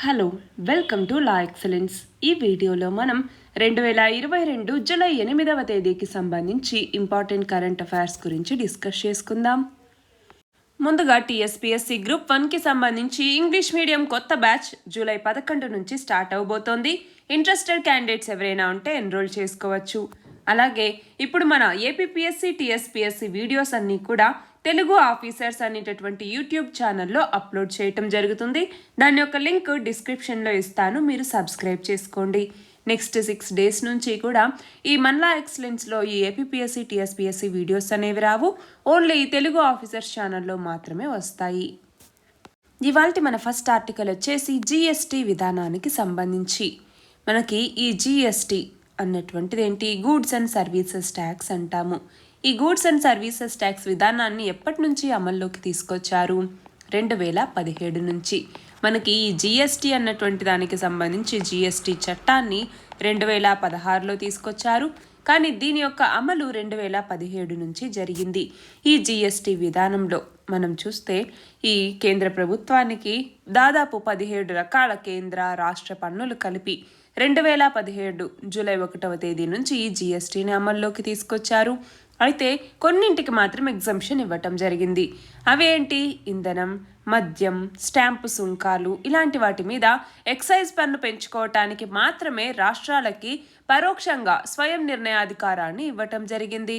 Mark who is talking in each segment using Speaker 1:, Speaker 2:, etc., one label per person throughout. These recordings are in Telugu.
Speaker 1: Hello welcome to law excellence. ఈ వీడియోలో మనం 2022 జూలై 8వ తేదీకి సంబంధించి ఇంపార్టెంట్ కరెంట్ అఫైర్స్ గురించి డిస్కస్ చేసుకుందాం. ముందుగా టీఎస్పీఎస్సీ గ్రూప్ 1కి సంబంధించి ఇంగ్లీష్ మీడియం కొత్త బ్యాచ్ జూలై 11 నుంచి స్టార్ట్ అవబోతోంది. ఇంట్రెస్టెడ్ క్యాండిడేట్స్ ఎవరైనా ఉంటే ఎన్రోల్ చేసుకోవచ్చు. అలాగే ఇప్పుడు మన ఏపీపీఎస్సీ టీఎస్పీఎస్సీ వీడియోస్ అన్నీ కూడా తెలుగు ఆఫీసర్స్ అనేటటువంటి యూట్యూబ్ ఛానల్లో అప్లోడ్ చేయటం జరుగుతుంది. దాని యొక్క లింక్ డిస్క్రిప్షన్లో ఇస్తాను, మీరు సబ్స్క్రైబ్ చేసుకోండి. నెక్స్ట్ 6 days నుంచి కూడా ఈ మన్లా ఎక్సలెన్స్లో ఈ ఏపీపీఎస్సీ టీఎస్పీఎస్సీ వీడియోస్ అనేవి రావు, ఓన్లీ ఈ తెలుగు ఆఫీసర్స్ ఛానల్లో మాత్రమే వస్తాయి. ఇవాల్టి మన ఫస్ట్ ఆర్టికల్ వచ్చేసి జీఎస్టీ విధానానికి సంబంధించి. మనకి ఈ జీఎస్టీ అన్నటువంటిది ఏంటి? గూడ్స్ అండ్ సర్వీసెస్ ట్యాక్స్ అంటాము. ఈ గూడ్స్ అండ్ సర్వీసెస్ ట్యాక్స్ విధానాన్ని ఎప్పటి నుంచి అమల్లోకి తీసుకొచ్చారు? 2017 నుంచి. మనకి ఈ జీఎస్టీ అన్నటువంటి దానికి సంబంధించి జీఎస్టీ చట్టాన్ని 2016లో తీసుకొచ్చారు, కానీ దీని యొక్క అమలు 2017 నుంచి జరిగింది. ఈ జీఎస్టీ విధానంలో మనం చూస్తే ఈ కేంద్ర ప్రభుత్వానికి దాదాపు 17 రకాల కేంద్ర రాష్ట్ర పన్నులు కలిపి 2017 జూలై 1వ తేదీ నుంచి ఈ జీఎస్టీని అమల్లోకి తీసుకొచ్చారు. అయితే కొన్నింటికి మాత్రం ఎగ్జంప్షన్ ఇవ్వటం జరిగింది. అవేంటి? ఇంధనం, మద్యం, స్టాంపు సుంకాలు ఇలాంటి వాటి మీద ఎక్సైజ్ పన్ను పెంచుకోవటానికి మాత్రమే రాష్ట్రాలకి పరోక్షంగా స్వయం నిర్ణయాధికారాన్ని ఇవ్వటం జరిగింది.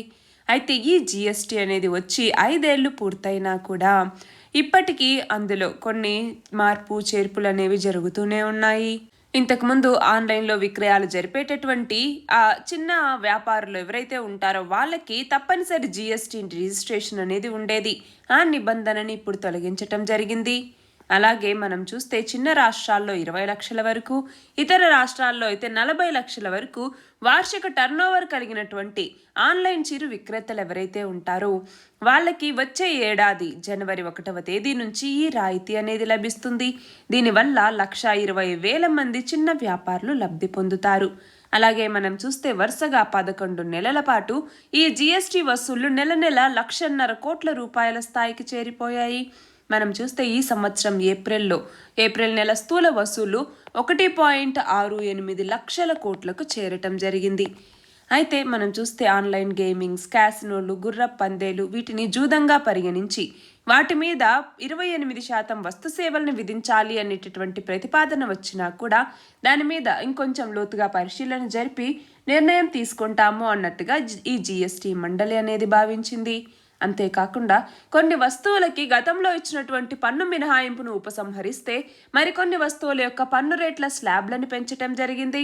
Speaker 1: అయితే ఈ జీఎస్టీ అనేది వచ్చి 5 ఏళ్ళు పూర్తయినా కూడా ఇప్పటికీ అందులో కొన్ని మార్పు చేర్పులు అనేవి జరుగుతూనే ఉన్నాయి. ఇంతకుముందు ఆన్లైన్లో విక్రయాలు జరిపేటటువంటి చిన్న వ్యాపారులు ఎవరైతే ఉంటారో వాళ్ళకి తప్పనిసరి జీఎస్టీ రిజిస్ట్రేషన్ అనేది ఉండేది. ఆ నిబంధనని ఇప్పుడు తొలగించటం జరిగింది. అలాగే మనం చూస్తే చిన్న రాష్ట్రాల్లో 20 లక్షల వరకు, ఇతర రాష్ట్రాల్లో అయితే 40 లక్షల వరకు వార్షిక టర్నోవర్ కలిగినటువంటి ఆన్లైన్ చిరు విక్రేతలు ఎవరైతే ఉంటారో వాళ్ళకి వచ్చే ఏడాది జనవరి 1వ తేదీ నుంచి ఈ రాయితీ అనేది లభిస్తుంది. దీనివల్ల 1,20,000 మంది చిన్న వ్యాపారులు లబ్ధి పొందుతారు. అలాగే మనం చూస్తే వరుసగా 11 నెలల పాటు ఈ జీఎస్టీ వసూళ్లు నెల 1,50,000 కోట్ల రూపాయల స్థాయికి చేరిపోయాయి. మనం చూస్తే ఈ సంవత్సరం ఏప్రిల్ నెల స్థూల వసూలు 1.68 లక్షల కోట్లకు చేరటం జరిగింది. అయితే మనం చూస్తే ఆన్లైన్ గేమింగ్స్, క్యాసినోలు, గుర్రపు పందేలు వీటిని జూదంగా పరిగణించి వాటి మీద 28% వస్తు సేవలను విధించాలి అనేటటువంటి ప్రతిపాదన వచ్చినా కూడా దాని మీద ఇంకొంచెం లోతుగా పరిశీలన జరిపి నిర్ణయం తీసుకుంటాము అన్నట్టుగా ఈ జీఎస్టీ మండలి అనేది భావించింది. అంతేకాకుండా కొన్ని వస్తువులకి గతంలో ఇచ్చినటువంటి పన్ను మినహాయింపును ఉపసంహరిస్తే మరికొన్ని వస్తువుల యొక్క పన్ను రేట్ల స్లాబ్లను పెంచటం జరిగింది.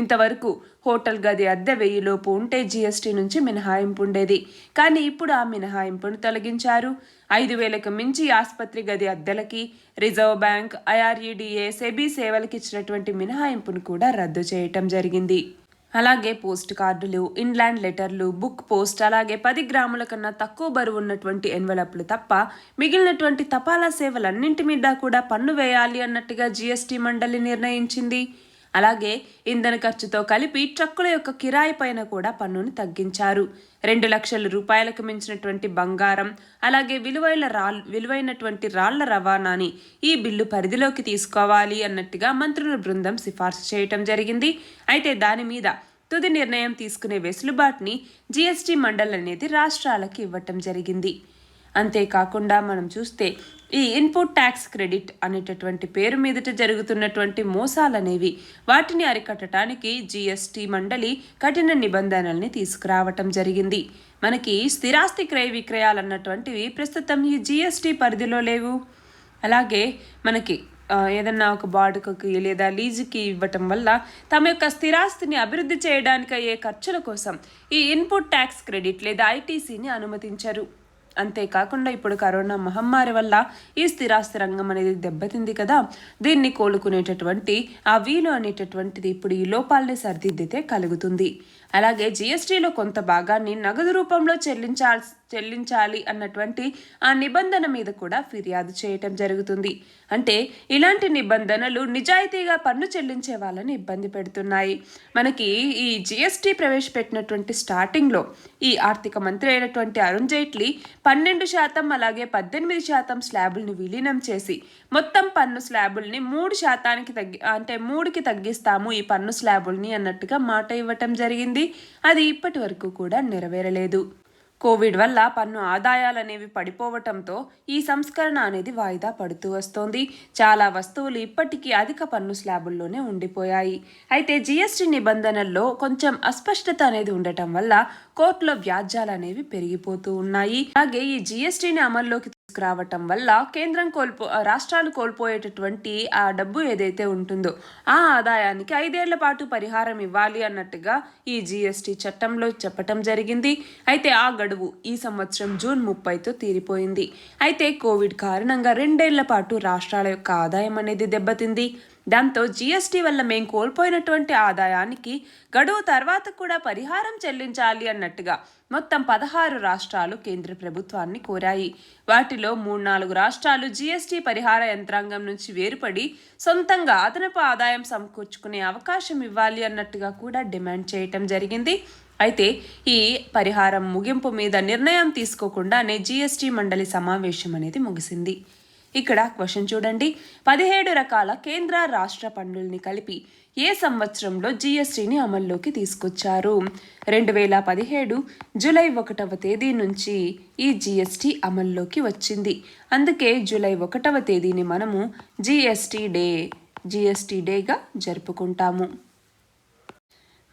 Speaker 1: ఇంతవరకు హోటల్ గది అద్దె 1000 లోపు ఉంటే జీఎస్టీ నుంచి మినహాయింపు ఉండేది, కానీ ఇప్పుడు ఆ మినహాయింపును తొలగించారు. 5,000కు మించి ఆసుపత్రి గది అద్దెలకి రిజర్వ్ బ్యాంక్, ఐఆర్ఈడిఏ, సెబీ సేవలకు ఇచ్చినటువంటి మినహాయింపును కూడా రద్దు చేయటం జరిగింది. అలాగే పోస్ట్ కార్డులు, ఇన్లాండ్ లెటర్లు, బుక్ పోస్ట్, అలాగే 10 గ్రాముల కన్నా తక్కువ బరువు ఉన్నటువంటి ఎన్వలప్లు తప్ప మిగిలినటువంటి తపాలా సేవలన్నింటి మీద కూడా పన్ను వేయాలి అన్నట్టుగా జీఎస్టీ మండలి నిర్ణయించింది. అలాగే ఇంధన ఖర్చుతో కలిపి ట్రక్కుల యొక్క కిరాయి పైన కూడా పన్నుని తగ్గించారు. 2 లక్షల రూపాయలకు మించినటువంటి బంగారం, అలాగే విలువైనటువంటి రాళ్ల రవాణాని ఈ బిల్లు పరిధిలోకి తీసుకోవాలి అన్నట్టుగా మంత్రుల బృందం సిఫార్సు చేయటం జరిగింది. అయితే దాని మీద తుది నిర్ణయం తీసుకునే వెసులుబాటుని జీఎస్టీ మండలి అనేది రాష్ట్రాలకు ఇవ్వటం జరిగింది. అంతేకాకుండా మనం చూస్తే ఈ ఇన్పుట్ ట్యాక్స్ క్రెడిట్ అనేటటువంటి పేరు మీదట జరుగుతున్నటువంటి మోసాలనేవి వాటిని అరికట్టడానికి జీఎస్టీ మండలి కఠిన నిబంధనల్ని తీసుకురావటం జరిగింది. మనకి స్థిరాస్తి క్రయ విక్రయాలన్నటువంటివి ప్రస్తుతం ఈ జీఎస్టీ పరిధిలో లేవు. అలాగే మనకి ఏదన్నా ఒక బాడుకకి లేదా లీజుకి ఇవ్వటం వల్ల తమ యొక్క స్థిరాస్తిని అభివృద్ధి చేయడానికి అయ్యే ఖర్చుల కోసం ఈ ఇన్పుట్ ట్యాక్స్ క్రెడిట్ లేదా ఐటీసీని అనుమతించరు. అంతేకాకుండా ఇప్పుడు కరోనా మహమ్మారి వల్ల ఈ స్థిరాస్తి రంగం అనేది దెబ్బతింది కదా, దీన్ని కోలుకునేటటువంటి ఆ వీలు అనేటటువంటిది ఇప్పుడు ఈ లోపాలని సరిదిద్దితే కలుగుతుంది. అలాగే జీఎస్టీలో కొంత భాగాన్ని నగదు రూపంలో చెల్లించాలి అన్నటువంటి ఆ నిబంధన మీద కూడా ఫిర్యాదు చేయటం జరుగుతుంది. అంటే ఇలాంటి నిబంధనలు నిజాయితీగా పన్ను చెల్లించే వాళ్ళని ఇబ్బంది పెడుతున్నాయి. మనకి ఈ జీఎస్టీ ప్రవేశపెట్టినటువంటి స్టార్టింగ్లో ఈ ఆర్థిక మంత్రి అయినటువంటి అరుణ్ జైట్లీ 12% అలాగే 18% స్లాబుల్ని విలీనం చేసి మొత్తం పన్ను స్లాబుల్ని 3%కి అంటే 3కి తగ్గిస్తాము ఈ పన్ను స్లాబుల్ని అన్నట్టుగా మాట ఇవ్వటం జరిగింది. అది ఇప్పటి వరకు కూడా నెరవేరలేదు. కోవిడ్ వల్ల పన్ను ఆదాయాలనేవి పడిపోవటంతో ఈ సంస్కరణ అనేది వాయిదా పడుతూ వస్తోంది. చాలా వస్తువులు ఇప్పటికీ అధిక పన్ను స్లాబుల్లోనే ఉండిపోయాయి. అయితే జీఎస్టీ నిబంధనల్లో కొంచెం అస్పష్టత అనేది ఉండటం వల్ల కోర్టులో వ్యాజ్యాలు అనేవి పెరిగిపోతూ ఉన్నాయి. అలాగే ఈ జీఎస్టీని అమల్లోకి తీసుకురావటం వల్ల కేంద్రం రాష్ట్రాలు కోల్పోయేటటువంటి ఆ డబ్బు ఏదైతే ఉంటుందో ఆ ఆదాయానికి 5 ఏళ్ల పాటు పరిహారం ఇవ్వాలి అన్నట్టుగా ఈ జీఎస్టీ చట్టంలో చెప్పటం జరిగింది. అయితే ఆ గడువు ఈ సంవత్సరం జూన్ 30తో తీరిపోయింది. అయితే కోవిడ్ కారణంగా 2 ఏళ్ల పాటు రాష్ట్రాల యొక్క ఆదాయం అనేది దెబ్బతింది. దాంతో జీఎస్టీ వల్ల మేం కోల్పోయినటువంటి ఆదాయానికి గడువు తర్వాత కూడా పరిహారం చెల్లించాలి అన్నట్టుగా మొత్తం 16 రాష్ట్రాలు కేంద్ర ప్రభుత్వాన్ని కోరాయి. వాటిలో 3-4 రాష్ట్రాలు జీఎస్టీ పరిహార యంత్రాంగం నుంచి వేరుపడి సొంతంగా అదనపు ఆదాయం సమకూర్చుకునే అవకాశం ఇవ్వాలి అన్నట్టుగా కూడా డిమాండ్ చేయటం జరిగింది. అయితే ఈ పరిహారం ముగింపు మీద నిర్ణయం తీసుకోకుండానే జీఎస్టీ మండలి సమావేశం అనేది ముగిసింది. ఇక్కడ క్వశ్చన్ చూడండి, 17 రకాల కేంద్ర రాష్ట్ర పన్నుల్ని కలిపి ఏ సంవత్సరంలో జీఎస్టీని అమల్లోకి తీసుకొచ్చారు? 2017 జూలై 1వ తేదీ నుంచి ఈ జీఎస్టీ అమల్లోకి వచ్చింది. అందుకే జూలై 1వ తేదీని మనము జీఎస్టీ డేగా జరుపుకుంటాము.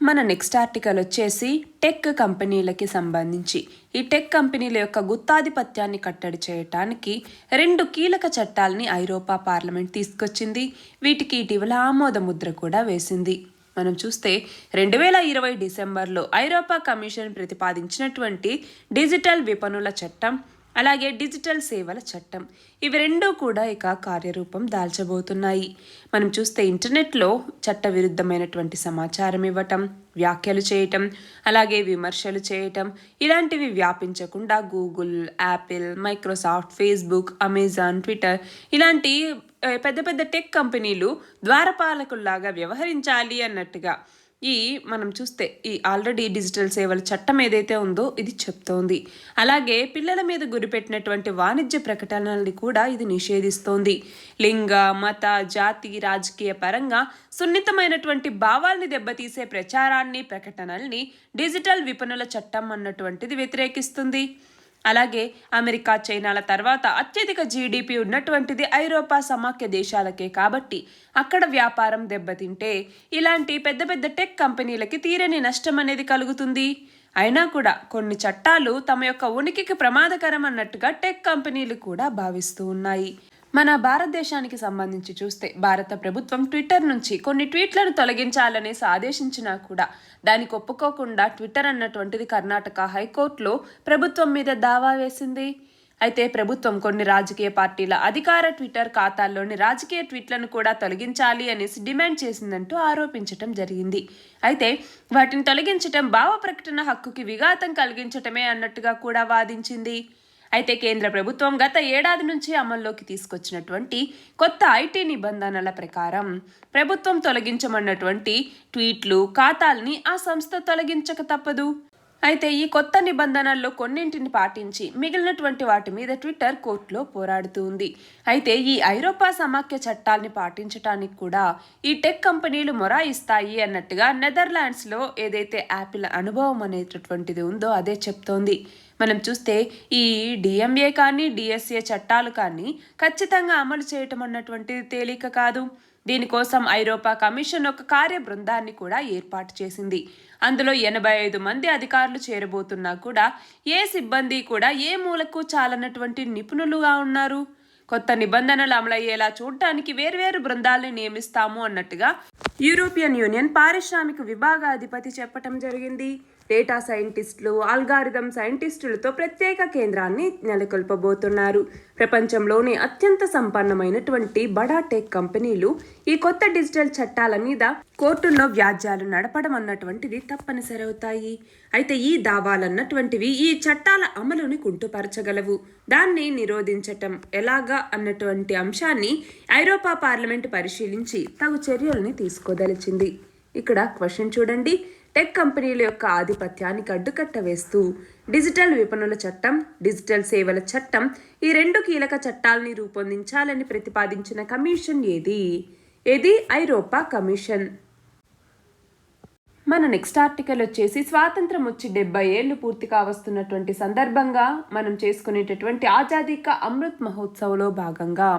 Speaker 1: మన నెక్స్ట్ ఆర్టికల్ వచ్చేసి టెక్ కంపెనీలకి సంబంధించి. ఈ టెక్ కంపెనీల యొక్క గుత్తాధిపత్యాన్ని కట్టడి చేయటానికి 2 కీలక చట్టాలని ఐరోపా పార్లమెంట్ తీసుకొచ్చింది. వీటికి ఇటీవల ఆమోద ముద్ర కూడా వేసింది. మనం చూస్తే 2020 డిసెంబర్లో ఐరోపా కమిషన్ ప్రతిపాదించినటువంటి డిజిటల్ విపణుల చట్టం అలాగే డిజిటల్ సేవల చట్టం, ఇవి 2 కూడా ఇక కార్యరూపం దాల్చబోతున్నాయి. మనం చూస్తే ఇంటర్నెట్లో చట్టవిరుద్ధమైనటువంటి సమాచారం ఇవ్వటం, వ్యాఖ్యలు చేయటం, అలాగే విమర్శలు చేయటం ఇలాంటివి వ్యాపించకుండా Google, Apple, Microsoft, Facebook, Amazon, Twitter ఇలాంటి పెద్ద పెద్ద టెక్ కంపెనీలు ద్వారపాలకుల్లాగా వ్యవహరించాలి అన్నట్టుగా మనం చూస్తే ఈ ఆల్రెడీ డిజిటల్ సేవల చట్టం ఏదైతే ఉందో ఇది చెప్తోంది. అలాగే పిల్లల మీద గురిపెట్టినటువంటి వాణిజ్య ప్రకటనల్ని కూడా ఇది నిషేధిస్తోంది. లింగ, మత, జాతి, రాజకీయ పరంగా సున్నితమైనటువంటి భావాల్ని దెబ్బతీసే ప్రచారాన్ని, ప్రకటనల్ని డిజిటల్ విపణుల చట్టం అన్నటువంటిది వ్యతిరేకిస్తుంది. అలాగే అమెరికా, చైనాల తర్వాత అత్యధిక జీడిపి ఉన్నటువంటిది ఐరోపా సమాఖ్య దేశాలకే కాబట్టి అక్కడ వ్యాపారం దెబ్బతింటే ఇలాంటి పెద్ద పెద్ద టెక్ కంపెనీలకి తీరని నష్టం అనేది కలుగుతుంది. అయినా కూడా కొన్ని చట్టాలు తమ యొక్క ఉనికికి ప్రమాదకరం అన్నట్టుగా టెక్ కంపెనీలు కూడా భావిస్తూ ఉన్నాయి. మన భారతదేశానికి సంబంధించి చూస్తే భారత ప్రభుత్వం ట్విట్టర్ నుంచి కొన్ని ట్వీట్లను తొలగించాలనేసి ఆదేశించినా కూడా దానికి ఒప్పుకోకుండా ట్విట్టర్ అన్నటువంటిది కర్ణాటక హైకోర్టులో ప్రభుత్వం మీద దావా వేసింది. అయితే ప్రభుత్వం కొన్ని రాజకీయ పార్టీల అధికార ట్విట్టర్ ఖాతాల్లోని రాజకీయ ట్వీట్లను కూడా తొలగించాలి అనేసి డిమాండ్ చేసిందంటూ ఆరోపించటం జరిగింది. అయితే వాటిని తొలగించటం భావ ప్రకటన హక్కుకి విఘాతం కలిగించటమే అన్నట్టుగా కూడా వాదించింది. అయితే కేంద్ర ప్రభుత్వం గత ఏడాది నుంచి అమల్లోకి తీసుకొచ్చినటువంటి కొత్త ఐటీ నిబంధనల ప్రకారం ప్రభుత్వం తొలగించమన్నటువంటి ట్వీట్లు, ఖాతాల్ని ఆ సంస్థ తొలగించక తప్పదు. అయితే ఈ కొత్త నిబంధనల్లో కొన్నింటిని పాటించి మిగిలినటువంటి వాటి మీద ట్విట్టర్ కోర్టులో పోరాడుతూ ఉంది. అయితే ఈ ఐరోపా సమాఖ్య చట్టాల్ని పాటించడానికి కూడా ఈ టెక్ కంపెనీలు మొరాయిస్తాయి అన్నట్టుగా నెదర్లాండ్స్లో ఏదైతే యాపిల్ అనుభవం అనేటటువంటిది ఉందో అదే చెప్తోంది. మనం చూస్తే ఈ డిఎంఏ కానీ డిఎస్ఏ చట్టాలు కానీ ఖచ్చితంగా అమలు చేయటం అన్నటువంటిది తేలిక కాదు. దీనికోసం ఐరోపా కమిషన్ ఒక కార్య బృందాన్ని కూడా ఏర్పాటు చేసింది. అందులో 85 మంది అధికారులు చేరబోతున్నా కూడా ఏ సిబ్బంది కూడా ఏ మూలకు చాలన్నటువంటి నిపుణులుగా ఉన్నారు. కొత్త నిబంధనలు అమలయ్యేలా చూడటానికి వేర్వేరు బృందాలను నియమిస్తాము అన్నట్టుగా యూరోపియన్ యూనియన్ పారిశ్రామిక విభాగాధిపతి చెప్పటం జరిగింది. డేటా సైంటిస్టులు, అల్గారిథం సైంటిస్టులతో ప్రత్యేక కేంద్రాన్ని నెలకొల్పబోతున్నారు. ప్రపంచంలోని అత్యంత సంపన్నమైనటువంటి బడా టెక్ కంపెనీలు ఈ కొత్త డిజిటల్ చట్టాల మీద కోర్టుల్లో వ్యాజ్యాలు నడపడం అన్నటువంటిది తప్పనిసరి అవుతాయి. అయితే ఈ దావాలన్నటువంటివి ఈ చట్టాల అమలుని కుంటుపరచగలవు. దాన్ని నిరోధించటం ఎలాగా అన్నటువంటి అంశాన్ని ఐరోపా పార్లమెంటు పరిశీలించి తగు చర్యల్ని తీసుకోదలిచింది. ఇక్కడ క్వశ్చన్ చూడండి. టెక్ కంపెనీల యొక్క ఆధిపత్యానికి అడ్డుకట్ట వేస్తూ డిజిటల్ విపణుల చట్టం, డిజిటల్ సేవల చట్టం ఈ రెండు కీలక చట్టాలని రూపొందించాలని ప్రతిపాదించిన కమిషన్ ఏది ఐరోపా కమిషన్. మన నెక్స్ట్ ఆర్టికల్ వచ్చేసి స్వాతంత్రం వచ్చి 70 ఏళ్లు పూర్తి కావస్తున్నటువంటి సందర్భంగా మనం చేసుకునేటటువంటి ఆజాదీ కా అమృత్ మహోత్సవ్లో భాగంగా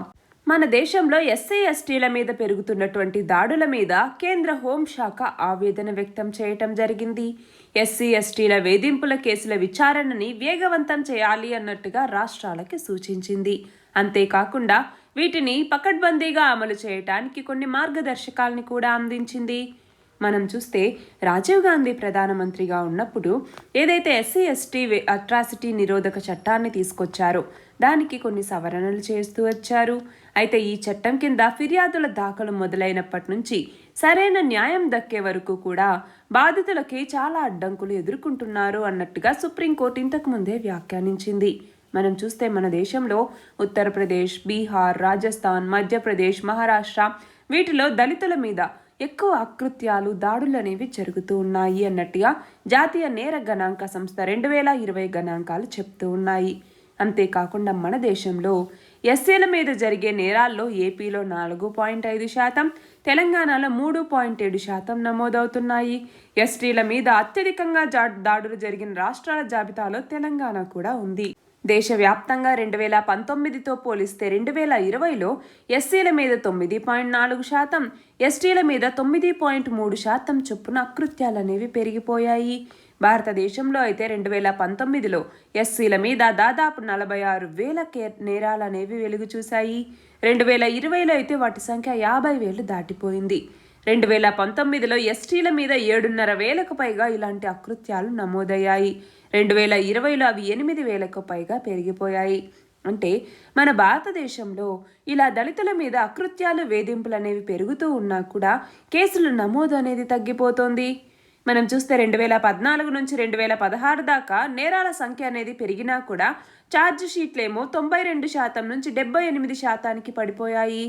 Speaker 1: మన దేశంలో ఎస్సీ ఎస్టీల మీద పెరుగుతున్నటువంటి దాడుల మీద కేంద్ర హోంశాఖ ఆవేదన వ్యక్తం చేయటం జరిగింది. ఎస్సీ ఎస్టీల వేధింపుల కేసుల విచారణని వేగవంతం చేయాలి అన్నట్టుగా రాష్ట్రాలకి సూచించింది. అంతేకాకుండా వీటిని పకడ్బందీగా అమలు చేయటానికి కొన్ని మార్గదర్శకాలని కూడా అందించింది. మనం చూస్తే రాజీవ్ గాంధీ ప్రధానమంత్రిగా ఉన్నప్పుడు ఏదైతే ఎస్సీ ఎస్టీ అట్రాసిటీ నిరోధక చట్టాన్ని తీసుకొచ్చారో దానికి కొన్ని సవరణలు చేస్తూ వచ్చారు. అయితే ఈ చట్టం కింద ఫిర్యాదుల దాఖలు మొదలైనప్పటి నుంచి సరైన న్యాయం దక్కే వరకు కూడా బాధితులకి చాలా అడ్డంకులు ఎదుర్కొంటున్నారు అన్నట్టుగా సుప్రీంకోర్టు ఇంతకు ముందే వ్యాఖ్యానించింది. మనం చూస్తే మన దేశంలో ఉత్తరప్రదేశ్, బీహార్, రాజస్థాన్, మధ్యప్రదేశ్, మహారాష్ట్ర వీటిలో దళితుల మీద ఎక్కువ అకృత్యాలు, దాడులు అనేవి జరుగుతూ ఉన్నాయి అన్నట్టుగా జాతీయ నేర గణాంక సంస్థ 2020 గణాంకాలు చెప్తూ ఉన్నాయి. అంతేకాకుండా మన దేశంలో ఎస్సీల మీద జరిగే నేరాల్లో ఏపీలో 4.5%, తెలంగాణలో 3.7% నమోదవుతున్నాయి. ఎస్టీల మీద అత్యధికంగా దాడులు జరిగిన రాష్ట్రాల జాబితాలో తెలంగాణ కూడా ఉంది. దేశవ్యాప్తంగా 2019తో పోలిస్తే 2020లో ఎస్సీల మీద 9.4%, ఎస్టీల మీద 9.3% చొప్పున అకృత్యాలనేవి పెరిగిపోయాయి. భారతదేశంలో అయితే 2019లో ఎస్సీల మీద దాదాపు 46,000 నేరాలనేవి వెలుగు చూశాయి. 2020లో అయితే వాటి సంఖ్య 50,000 దాటిపోయింది. 2019లో ఎస్టీల మీద 7,500కు పైగా ఇలాంటి అకృత్యాలు నమోదయ్యాయి. 2020లో అవి 8,000కు పైగా పెరిగిపోయాయి. అంటే మన భారతదేశంలో ఇలా దళితుల మీద అకృత్యాలు, వేధింపులు అనేవి పెరుగుతూ ఉన్నా కూడా కేసుల నమోదు అనేది తగ్గిపోతోంది. మనం చూస్తే 2014 నుంచి 2016 దాకా నేరాల సంఖ్య అనేది పెరిగినా కూడా ఛార్జ్ షీట్లేమో 92% నుంచి 78%కి పడిపోయాయి.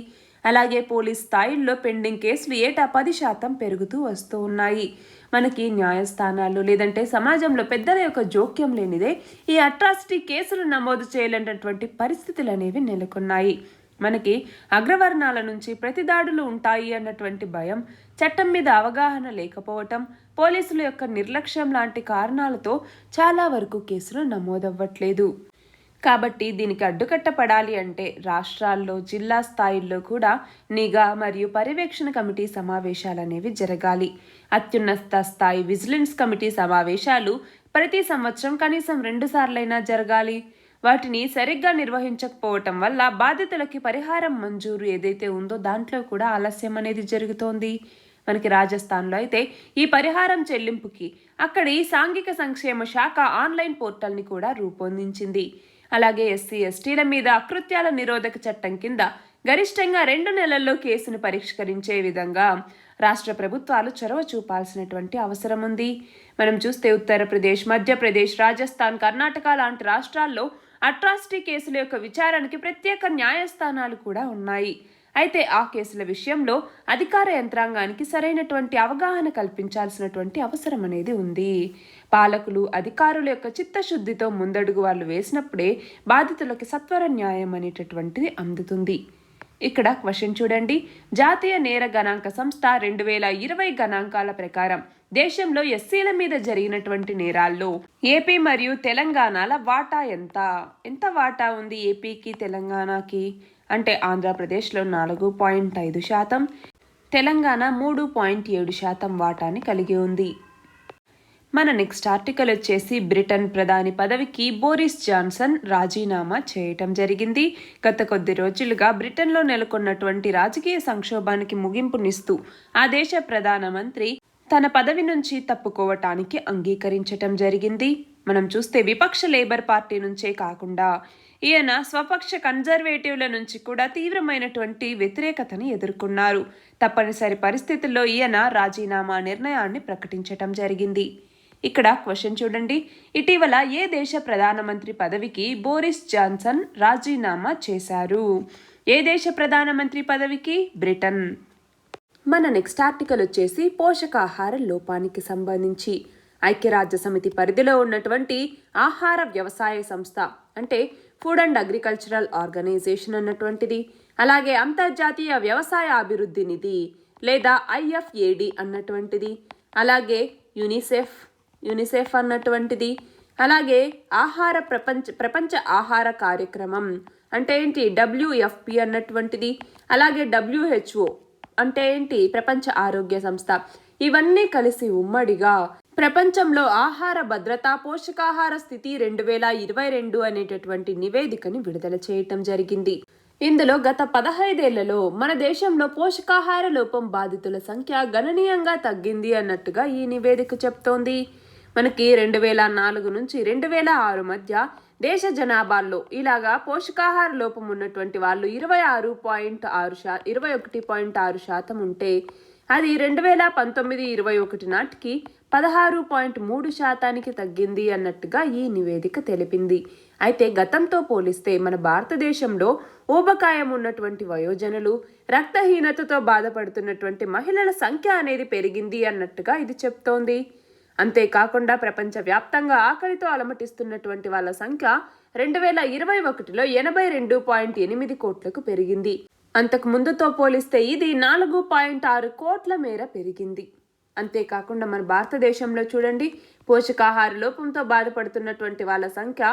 Speaker 1: అలాగే పోలీస్ స్థాయిల్లో పెండింగ్ కేసులు ఏటా 10% పెరుగుతూ వస్తూ ఉన్నాయి. మనకి న్యాయస్థానాలు లేదంటే సమాజంలో పెద్దల యొక్క జోక్యం లేనిదే ఈ అట్రాసిటీ కేసులు నమోదు చేయలేనటువంటి పరిస్థితులు అనేవి నెలకొన్నాయి. మనకి అగ్రవర్ణాల నుంచి ప్రతిదాడులు ఉంటాయి అన్నటువంటి భయం, చట్టం మీద అవగాహన లేకపోవటం, పోలీసుల యొక్క నిర్లక్ష్యం లాంటి కారణాలతో చాలా వరకు కేసులు నమోదవ్వట్లేదు. కాబట్టి దీనికి అడ్డుకట్టపడాలి అంటే రాష్ట్రాల్లో, జిల్లా స్థాయిల్లో కూడా నిఘా మరియు పర్యవేక్షణ కమిటీ సమావేశాలు అనేవి జరగాలి. అత్యున్నత స్థాయి విజిలెన్స్ కమిటీ సమావేశాలు ప్రతి సంవత్సరం కనీసం 2 సార్లైనా జరగాలి. వాటిని సరిగ్గా నిర్వహించకపోవటం వల్ల బాధితులకి పరిహారం మంజూరు ఏదైతే ఉందో దాంట్లో కూడా ఆలస్యం అనేది జరుగుతోంది. మనకి రాజస్థాన్లో అయితే ఈ పరిహారం చెల్లింపుకి అక్కడి సాంఘిక సంక్షేమ శాఖ ఆన్లైన్ పోర్టల్ని కూడా రూపొందించింది. అలాగే ఎస్సీ ఎస్టీల మీద అకృత్యాల నిరోధక చట్టం కింద గరిష్టంగా 2 నెలల్లో కేసును పరిష్కరించే విధంగా రాష్ట్ర ప్రభుత్వాలు చొరవ చూపాల్సినటువంటి అవసరం ఉంది. మనం చూస్తే ఉత్తరప్రదేశ్, మధ్యప్రదేశ్, రాజస్థాన్, కర్ణాటక లాంటి రాష్ట్రాల్లో అట్రాసిటీ కేసుల యొక్క విచారణకి ప్రత్యేక న్యాయస్థానాలు కూడా ఉన్నాయి. అయితే ఆ కేసుల విషయంలో అధికార యంత్రాంగానికి సరైనటువంటి అవగాహన కల్పించాల్సినటువంటి అవసరం అనేది ఉంది. పాలకులు, అధికారుల యొక్క చిత్తశుద్ధితో ముందడుగు వాళ్ళు వేసినప్పుడే బాధితులకి సత్వర న్యాయం అనేటటువంటిది అందుతుంది. ఇక్కడ క్వశ్చన్ చూడండి. జాతీయ నేర గణాంక సంస్థ 2020 గణాంకాల ప్రకారం దేశంలో ఎస్సీల మీద జరిగినటువంటి నేరాల్లో ఏపీ మరియు తెలంగాణల వాటా ఎంత వాటా ఉంది ఏపీకి, తెలంగాణకి అంటే ఆంధ్రప్రదేశ్లో 4.5%, తెలంగాణ 3.7% వాటాని కలిగి ఉంది. మన నెక్స్ట్ ఆర్టికల్ వచ్చేసి బ్రిటన్ ప్రధాని పదవికి బోరిస్ జాన్సన్ రాజీనామా చేయటం జరిగింది. గత కొద్ది రోజులుగా బ్రిటన్లో నెలకొన్నటువంటి రాజకీయ సంక్షోభానికి ముగింపునిస్తూ ఆ దేశ ప్రధానమంత్రి తన పదవి నుంచి తప్పుకోవటానికి అంగీకరించటం జరిగింది. మనం చూస్తే విపక్ష లేబర్ పార్టీ నుంచే కాకుండా ఈయన స్వపక్ష కన్జర్వేటివ్ల నుంచి కూడా తీవ్రమైనటువంటి వ్యతిరేకతను ఎదుర్కొన్నారు. తప్పనిసరి పరిస్థితుల్లో ఈయన రాజీనామా నిర్ణయాన్ని ప్రకటించటం జరిగింది. ఇక్కడ క్వశ్చన్ చూడండి, ఇటీవల ఏ దేశ ప్రధానమంత్రి పదవికి బోరిస్ జాన్సన్ రాజీనామా చేశారు? ఏ దేశ ప్రధానమంత్రి పదవికి? బ్రిటన్. మన నెక్స్ట్ ఆర్టికల్ వచ్చేసి పోషకాహార లోపానికి సంబంధించి ఐక్యరాజ్య సమితి పరిధిలో ఉన్నటువంటి ఆహార వ్యవసాయ సంస్థ అంటే ఫుడ్ అండ్ అగ్రికల్చరల్ ఆర్గనైజేషన్ అన్నటువంటిది, అలాగే అంతర్జాతీయ వ్యవసాయ అభివృద్ధి నిధి లేదా IFAD అన్నటువంటిది, అలాగే యునిసెఫ్ అన్నటువంటిది, అలాగే ప్రపంచ ఆహార కార్యక్రమం అంటే ఏంటి WFP అన్నటువంటిది, అలాగే WHO అంటే ఏంటి ప్రపంచ ఆరోగ్య సంస్థ, ఇవన్నీ కలిసి ఉమ్మడిగా ప్రపంచంలో ఆహార భద్రత పోషకాహార స్థితి 2022 అనేటటువంటి నివేదికని విడుదల చేయటం జరిగింది. ఇందులో గత 15 ఏళ్లలో మన దేశంలో పోషకాహార లోపం బాధితుల సంఖ్య గణనీయంగా తగ్గింది అన్నట్టుగా ఈ నివేదిక చెప్తోంది. మనకి 2004 నుంచి 2006 మధ్య దేశ జనాభాలో ఇలాగా పోషకాహార లోపం ఉన్నటువంటి వాళ్ళు 21.6% ఉంటే అది 2019-21 నాటికి 16.3% తగ్గింది అన్నట్టుగా ఈ నివేదిక తెలిపింది. అయితే గతంతో పోలిస్తే మన భారతదేశంలో ఊబకాయం ఉన్నటువంటి వయోజనులు, రక్తహీనతతో బాధపడుతున్నటువంటి మహిళల సంఖ్య అనేది పెరిగింది అన్నట్టుగా ఇది చెప్తోంది. అంతేకాకుండా ప్రపంచవ్యాప్తంగా ఆకలితో అలమటిస్తున్నటువంటి వాళ్ళ సంఖ్య 2021లో 82.8 కోట్లకు పెరిగింది. అంతకు ముందుతో పోలిస్తే ఇది 4.6 కోట్ల మేర పెరిగింది. అంతేకాకుండా మన భారతదేశంలో చూడండి, పోషకాహార లోపంతో బాధపడుతున్నటువంటి వాళ్ళ సంఖ్య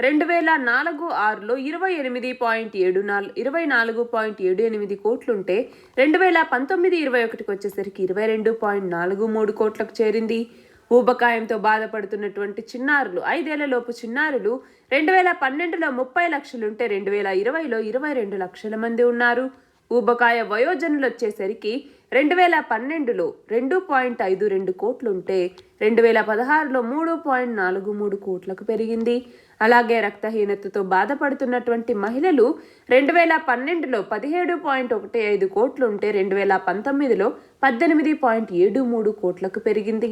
Speaker 1: 2004-06లో 24.78 కోట్లుంటే 2019-21కి వచ్చేసరికి 22.43 కోట్లకు చేరింది. ఊబకాయంతో బాధపడుతున్నటువంటి చిన్నారులు 5 ఏళ్లలోపు చిన్నారులు 2012లో 30 లక్షలుంటే 2020లో 22 లక్షల మంది ఉన్నారు. ఊబకాయ వయోజనులు వచ్చేసరికి 2012లో 2.52 కోట్లుంటే 2016లో 3.43 కోట్లకు పెరిగింది. అలాగే రక్తహీనతతో బాధపడుతున్నటువంటి మహిళలు 2012లో 17.15 కోట్లుంటే 2019లో 18.73 కోట్లకు పెరిగింది.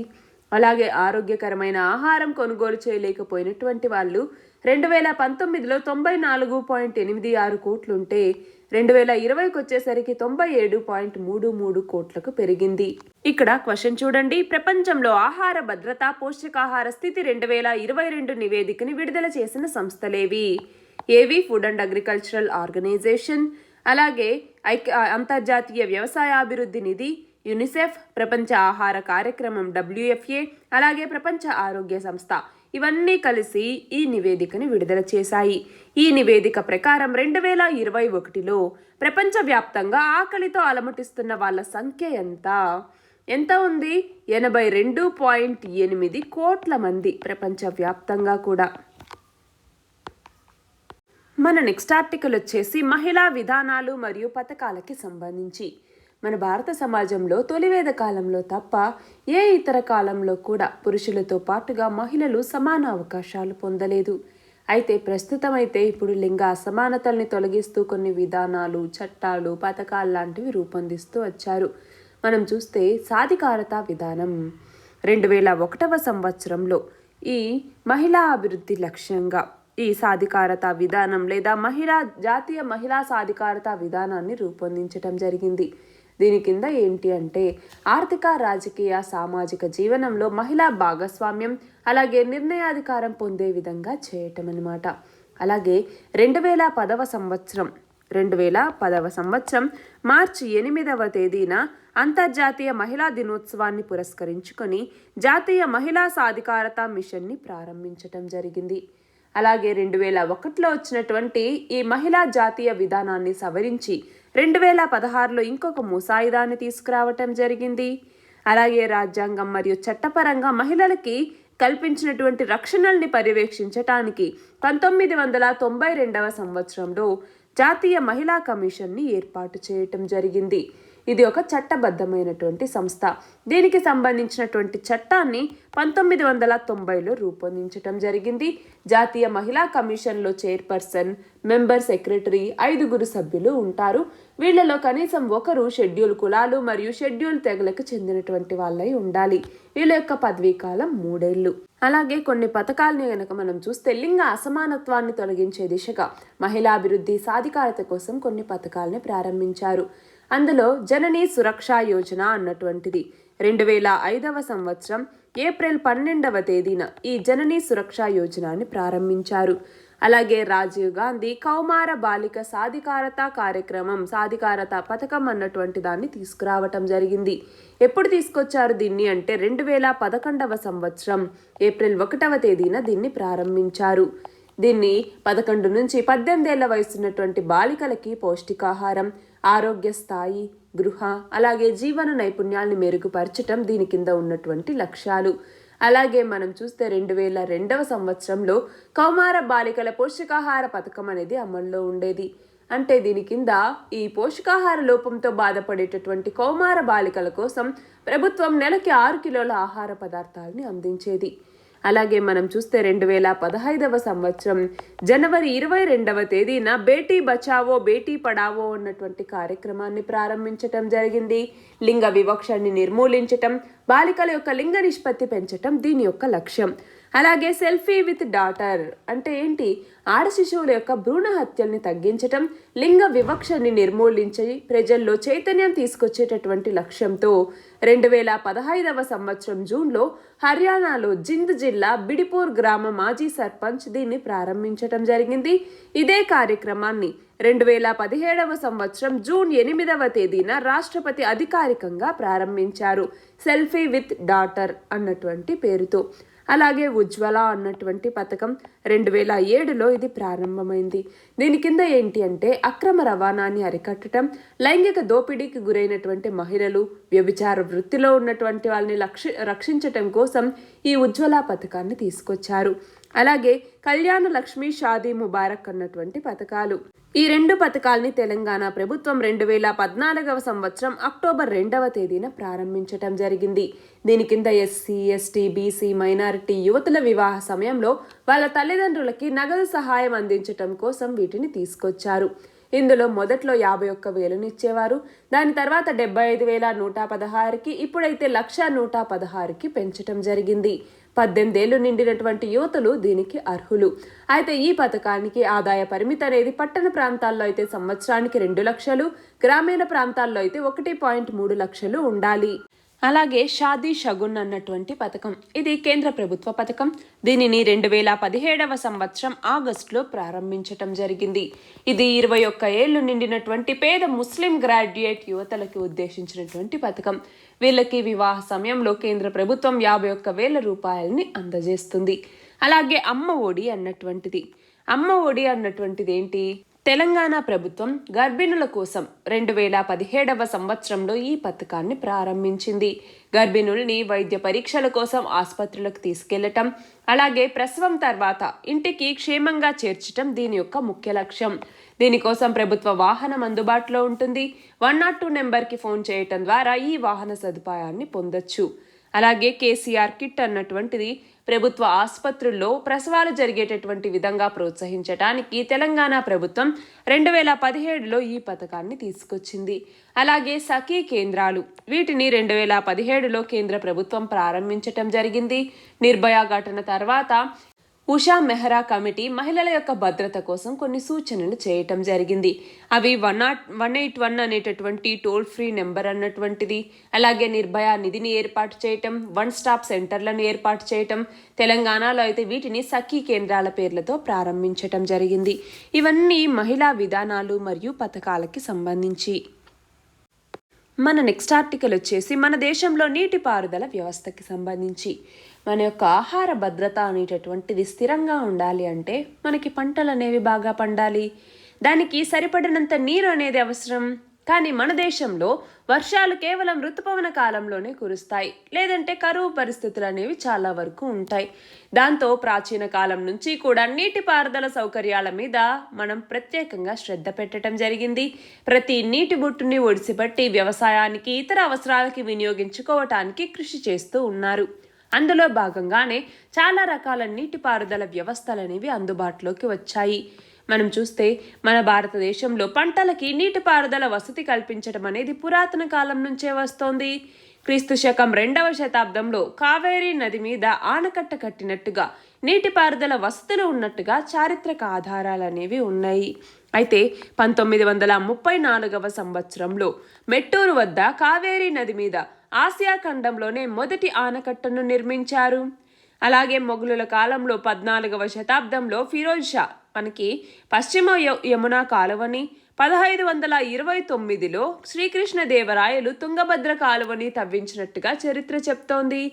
Speaker 1: అలాగే ఆరోగ్యకరమైన ఆహారం కొనుగోలు చేయలేకపోయినటువంటి వాళ్ళు 2019లో 94.86 కోట్లుంటే 2020కి వచ్చేసరికి 97.33 కోట్లకు పెరిగింది. ఇక్కడ క్వశ్చన్ చూడండి, ప్రపంచంలో ఆహార భద్రత పోషకాహార స్థితి 2022 నివేదికని విడుదల చేసిన సంస్థలేవి? ఏవి? ఫుడ్ అండ్ అగ్రికల్చరల్ ఆర్గనైజేషన్, అలాగే అంతర్జాతీయ వ్యవసాయ అభివృద్ధి నిధి, యునిసెఫ్, ప్రపంచ ఆహార కార్యక్రమం WFA, అలాగే ప్రపంచ ఆరోగ్య సంస్థ, ఇవన్నీ కలిసి ఈ నివేదికని విడుదల చేశాయి. ఈ నివేదిక ప్రకారం 2021లో ప్రపంచవ్యాప్తంగా ఆకలితో అలమటిస్తున్న వాళ్ళ సంఖ్య ఎంత ఉంది? 82.8 కోట్ల మంది ప్రపంచవ్యాప్తంగా కూడా. మన నెక్స్ట్ ఆర్టికల్ వచ్చేసి మహిళా విధానాలు మరియు పథకాలకి సంబంధించి. మన భారత సమాజంలో తొలివేద కాలంలో తప్ప ఏ ఇతర కాలంలో కూడా పురుషులతో పాటుగా మహిళలు సమాన అవకాశాలు పొందలేదు. అయితే ప్రస్తుతం ఇప్పుడు లింగ అసమానతల్ని తొలగిస్తూ కొన్ని విధానాలు, చట్టాలు, పథకాలు లాంటివి రూపొందిస్తూ వచ్చారు. మనం చూస్తే సాధికారత విధానం 2001వ సంవత్సరంలో ఈ మహిళా అభివృద్ధి లక్ష్యంగా ఈ సాధికారత విధానం లేదా జాతీయ మహిళా సాధికారత విధానాన్ని రూపొందించడం జరిగింది. దీని కింద ఏంటి అంటే ఆర్థిక, రాజకీయ, సామాజిక జీవనంలో మహిళా భాగస్వామ్యం, అలాగే నిర్ణయాధికారం పొందే విధంగా చేయటం అన్నమాట. అలాగే 2010వ సంవత్సరం మార్చి 8వ తేదీన అంతర్జాతీయ మహిళా దినోత్సవాన్ని పురస్కరించుకొని జాతీయ మహిళా సాధికారత మిషన్ని ప్రారంభించటం జరిగింది. అలాగే 2001లో వచ్చినటువంటి ఈ మహిళా జాతీయ విధానాన్ని సవరించి 2016లో ఇంకొక ముసాయిదాన్ని తీసుకురావటం జరిగింది. అలాగే రాజ్యాంగం మరియు చట్టపరంగా మహిళలకి కల్పించినటువంటి రక్షణల్ని పర్యవేక్షించటానికి 1992వ సంవత్సరంలో జాతీయ మహిళా కమిషన్ని ఏర్పాటు చేయటం జరిగింది. ఇది ఒక చట్టబద్ధమైనటువంటి సంస్థ. దీనికి సంబంధించినటువంటి చట్టాన్ని 1990లో రూపొందించడం జరిగింది. జాతీయ మహిళా కమిషన్లో చైర్పర్సన్, మెంబర్ సెక్రటరీ, 5 సభ్యులు ఉంటారు. వీళ్లలో కనీసం ఒకరు షెడ్యూల్ కులాలు మరియు షెడ్యూల్ తెగలకు చెందినటువంటి వాళ్ళై ఉండాలి. వీళ్ళ యొక్క పదవీ కాలం 3 ఏళ్లు. అలాగే కొన్ని పథకాలని కనుక మనం చూస్తే లింగ అసమానత్వాన్ని తొలగించే దిశగా మహిళాభివృద్ధి సాధికారత కోసం కొన్ని పథకాలని ప్రారంభించారు. అందులో జననీ సురక్షా యోజన అన్నటువంటిది 2005వ సంవత్సరం ఏప్రిల్ 12వ తేదీన ఈ జననీ సురక్షా యోజనని ప్రారంభించారు. అలాగే రాజీవ్ గాంధీ కౌమార బాలిక సాధికారత కార్యక్రమం, సాధికారత పథకం అన్నటువంటి దాన్ని తీసుకురావటం జరిగింది. ఎప్పుడు తీసుకొచ్చారు దీన్ని అంటే 2011వ సంవత్సరం ఏప్రిల్ 1వ తేదీన దీన్ని ప్రారంభించారు. దీన్ని 11 నుంచి 18 ఏళ్ల వయసున్నటువంటి బాలికలకి పౌష్టికాహారం, ఆరోగ్య స్థాయి, గృహ అలాగే జీవన నైపుణ్యాల్ని మెరుగుపరచటం దీని కింద ఉన్నటువంటి లక్ష్యాలు. అలాగే మనం చూస్తే 2002వ సంవత్సరంలో కౌమార బాలికల పోషకాహార పథకం అనేది అమల్లో ఉండేది. అంటే దీని కింద ఈ పోషకాహార లోపంతో బాధపడేటటువంటి కౌమార బాలికల కోసం ప్రభుత్వం నెలకి 6 కిలోల ఆహార పదార్థాలని అందించేది. అలాగే మనం చూస్తే 2015వ సంవత్సరం జనవరి 22వ తేదీన బేటీ బచావో బేటీ పడావో అన్నటువంటి కార్యక్రమాన్ని ప్రారంభించటం జరిగింది. లింగ వివక్షని నిర్మూలించటం, బాలికల యొక్క లింగ నిష్పత్తి పెంచటం దీని యొక్క లక్ష్యం. అలాగే సెల్ఫీ విత్ డాటర్ అంటే ఏంటి, ఆడ శిశువుల యొక్క భ్రూణ హత్యల్ని తగ్గించటం, లింగ వివక్షని నిర్మూలించి ప్రజల్లో చైతన్యం తీసుకొచ్చేటటువంటి లక్ష్యంతో 2015వ సంవత్సరం జూన్లో హర్యానాలో జింద్ జిల్లా బిడిపూర్ గ్రామ మాజీ సర్పంచ్ దీన్ని ప్రారంభించటం జరిగింది. ఇదే కార్యక్రమాన్ని 2017వ సంవత్సరం జూన్ 8వ తేదీన రాష్ట్రపతి అధికారికంగా ప్రారంభించారు, సెల్ఫీ విత్ డాటర్ అన్నటువంటి పేరుతో. అలాగే ఉజ్వల అన్నటువంటి పథకం 2007లో ఇది ప్రారంభమైంది. దీని కింద ఏంటి అంటే అక్రమ రవాణాని అరికట్టడం, లైంగిక దోపిడీకి గురైనటువంటి మహిళలు, వ్యభిచార వృత్తిలో ఉన్నటువంటి వాళ్ళని రక్షించటం కోసం ఈ ఉజ్వల పథకాన్ని తీసుకొచ్చారు. అలాగే కళ్యాణ లక్ష్మి, షాదీ ముబారక్ అన్నటువంటి పథకాలు. ఈ 2 పథకాల్ని తెలంగాణ ప్రభుత్వం 2014వ సంవత్సరం అక్టోబర్ 2వ తేదీన ప్రారంభించటం జరిగింది. దీని కింద ఎస్సీ, ఎస్టీ, బీసీ, మైనారిటీ యువతుల వివాహ సమయంలో వాళ్ళ తల్లిదండ్రులకి నగదు సహాయం అందించటం కోసం వీటిని తీసుకొచ్చారు. ఇందులో మొదట్లో 51,000 ఇచ్చేవారు. దాని తర్వాత 75,116కి, ఇప్పుడైతే 1,116కి పెంచటం జరిగింది. 18 ఏళ్లు నిండినటువంటి యువతులు దీనికి అర్హులు. అయితే ఈ పథకానికి ఆదాయ పరిమితి అనేది పట్టణ ప్రాంతాల్లో అయితే సంవత్సరానికి 2 లక్షలు, గ్రామీణ ప్రాంతాల్లో అయితే 1.3 లక్షలు ఉండాలి. అలాగే షాదీ షగున్ అన్నటువంటి పథకం, ఇది కేంద్ర ప్రభుత్వ పథకం. దీనిని 2017వ సంవత్సరం ఆగస్టులో ప్రారంభించటం జరిగింది. ఇది 21 ఏళ్లు నిండినటువంటి పేద ముస్లిం గ్రాడ్యుయేట్ యువతలకు ఉద్దేశించినటువంటి పథకం. వీళ్ళకి వివాహ సమయంలో కేంద్ర ప్రభుత్వం 51,000 రూపాయలని అందజేస్తుంది. అలాగే అమ్మ ఒడి అన్నటువంటిది. అమ్మ ఒడి అన్నటువంటిది ఏంటి, తెలంగాణ ప్రభుత్వం గర్భిణుల కోసం 2017వ సంవత్సరంలో ఈ పథకాన్ని ప్రారంభించింది. గర్భిణుల్ని వైద్య పరీక్షల కోసం ఆసుపత్రులకు తీసుకెళ్లటం, అలాగే ప్రసవం తర్వాత ఇంటికి క్షేమంగా చేర్చటం దీని యొక్క ముఖ్య లక్ష్యం. దీనికోసం ప్రభుత్వ వాహనం అందుబాటులో ఉంటుంది. 102 నెంబర్కి ఫోన్ చేయటం ద్వారా ఈ వాహన సదుపాయాన్ని పొందొచ్చు. అలాగే కేసీఆర్ కిట్ అన్నటువంటిది ప్రభుత్వ ఆసుపత్రుల్లో ప్రసవాలు జరిగేటటువంటి విధంగా ప్రోత్సహించడానికి తెలంగాణ ప్రభుత్వం 2017లో ఈ పథకాన్ని తీసుకొచ్చింది. అలాగే సఖీ కేంద్రాలు, వీటిని 2017లో కేంద్ర ప్రభుత్వం ప్రారంభించటం జరిగింది. నిర్భయ ఘటన తర్వాత ఉషా మెహ్రా కమిటీ మహిళల యొక్క భద్రత కోసం కొన్ని సూచనలు చేయటం జరిగింది. అవి 181 అనేటటువంటి టోల్ ఫ్రీ నెంబర్ అన్నటువంటిది, అలాగే నిర్భయ నిధిని ఏర్పాటు చేయటం, 1 స్టాప్ సెంటర్లను ఏర్పాటు చేయటం. తెలంగాణలో అయితే వీటిని సఖీ కేంద్రాల పేర్లతో ప్రారంభించటం జరిగింది. ఇవన్నీ మహిళా విధానాలు మరియు పథకాలకి సంబంధించి. మన నెక్స్ట్ ఆర్టికల్ వచ్చేసి మన దేశంలో నీటిపారుదల వ్యవస్థకి సంబంధించి. మన యొక్క ఆహార భద్రత అనేటటువంటిది స్థిరంగా ఉండాలి అంటే మనకి పంటలు అనేవి బాగా పండాలి. దానికి సరిపడినంత నీరు అనేది అవసరం. కానీ మన దేశంలో వర్షాలు కేవలం ఋతుపవన కాలంలోనే కురుస్తాయి, లేదంటే కరువు పరిస్థితులు అనేవి చాలా వరకు ఉంటాయి. దాంతో ప్రాచీన కాలం నుంచి కూడా నీటిపారుదల సౌకర్యాల మీద మనం ప్రత్యేకంగా శ్రద్ధ పెట్టడం జరిగింది. ప్రతి నీటి బొట్టుని ఒడిసిపట్టి వ్యవసాయానికి, ఇతర అవసరాలకి వినియోగించుకోవటానికి కృషి చేస్తూ ఉన్నారు. అందులో భాగంగానే చాలా రకాల నీటిపారుదల వ్యవస్థలు అనేవి అందుబాటులోకి వచ్చాయి. మనం చూస్తే మన భారతదేశంలో పంటలకి నీటిపారుదల వసతి కల్పించడం అనేది పురాతన కాలం నుంచే వస్తోంది. క్రీస్తు శకం 2వ శతాబ్దంలో కావేరీ నది మీద ఆనకట్ట కట్టినట్టుగా నీటిపారుదల వసతులు ఉన్నట్టుగా చారిత్రక ఆధారాలు అనేవి ఉన్నాయి. అయితే 1934వ సంవత్సరంలో మెట్టూరు వద్ద కావేరీ నది మీద ఆసియా ఖండంలోనే మొదటి ఆనకట్టను నిర్మించారు. అలాగే మొఘలుల కాలంలో 14వ శతాబ్దంలో ఫిరోజ్ షా మనకి పశ్చిమ యమునా కాలువని, 1529లో శ్రీకృష్ణదేవరాయలు తుంగభద్ర కాలువని తవ్వించినట్టుగా చరిత్ర చెప్తోంది.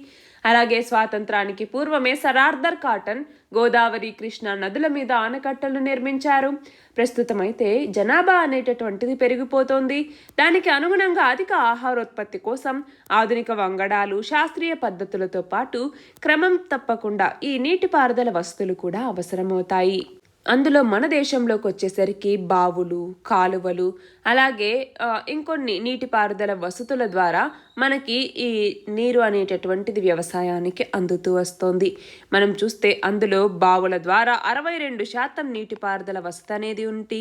Speaker 1: అలాగే స్వాతంత్రానికి పూర్వమే sir Arthur cotton Godavari, Krishna నదుల మీద ఆనకట్టలు నిర్మించారు. ప్రస్తుతం అయితే జనాభా అనేటటువంటిది పెరిగిపోతోంది. దానికి అనుగుణంగా అధిక ఆహారోత్పత్తి కోసం ఆధునిక వంగడాలు, శాస్త్రీయ పద్ధతులతో పాటు క్రమం తప్పకుండా ఈ నీటిపారుదల వసతులు కూడా అవసరమవుతాయి. అందులో మన దేశంలోకి వచ్చేసరికి బావులు, కాలువలు, అలాగే ఇంకొన్ని నీటిపారుదల వసతుల ద్వారా మనకి ఈ నీరు అనేటటువంటిది వ్యవసాయానికి అందుతూ వస్తోంది. మనం చూస్తే అందులో బావుల ద్వారా 62% నీటిపారుదల వసతి అనేది ఉంది.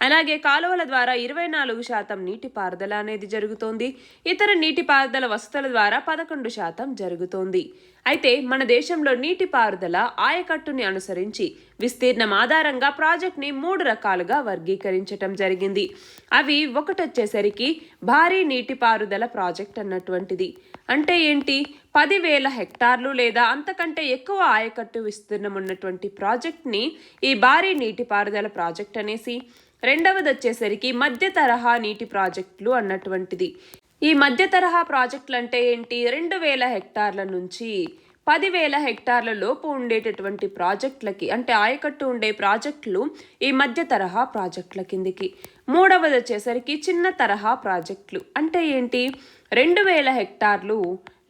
Speaker 1: అలాగే కాలువల ద్వారా 24% నీటిపారుదల అనేది జరుగుతోంది. ఇతర నీటిపారుదల వసతుల ద్వారా 11% జరుగుతోంది. అయితే మన దేశంలో నీటిపారుదల ఆయకట్టుని అనుసరించి విస్తీర్ణం ఆధారంగా ప్రాజెక్ట్ని 3 రకాలుగా వర్గీకరించటం జరిగింది. అవి ఒకటి వచ్చేసరికి భారీ నీటిపారుదల ప్రాజెక్ట్ అన్నటువంటిది. అంటే ఏంటి? 10,000 హెక్టార్లు లేదా అంతకంటే ఎక్కువ ఆయకట్టు విస్తీర్ణం ఉన్నటువంటి ప్రాజెక్ట్ని ఈ భారీ నీటిపారుదల ప్రాజెక్ట్ అనేసి. రెండవది వచ్చేసరికి మధ్య తరహా నీటి ప్రాజెక్టులు అన్నటువంటిది. ఈ మధ్య తరహా ప్రాజెక్టులు అంటే ఏంటి? 2,000 హెక్టార్ల నుంచి 10,000 హెక్టార్ల లోపు ఉండేటటువంటి ప్రాజెక్టులకి, అంటే ఆయకట్టు ఉండే ప్రాజెక్టులు ఈ మధ్య తరహా ప్రాజెక్టుల కిందికి. మూడవది వచ్చేసరికి చిన్న తరహా ప్రాజెక్టులు. అంటే ఏంటి? 2,000 హెక్టార్లు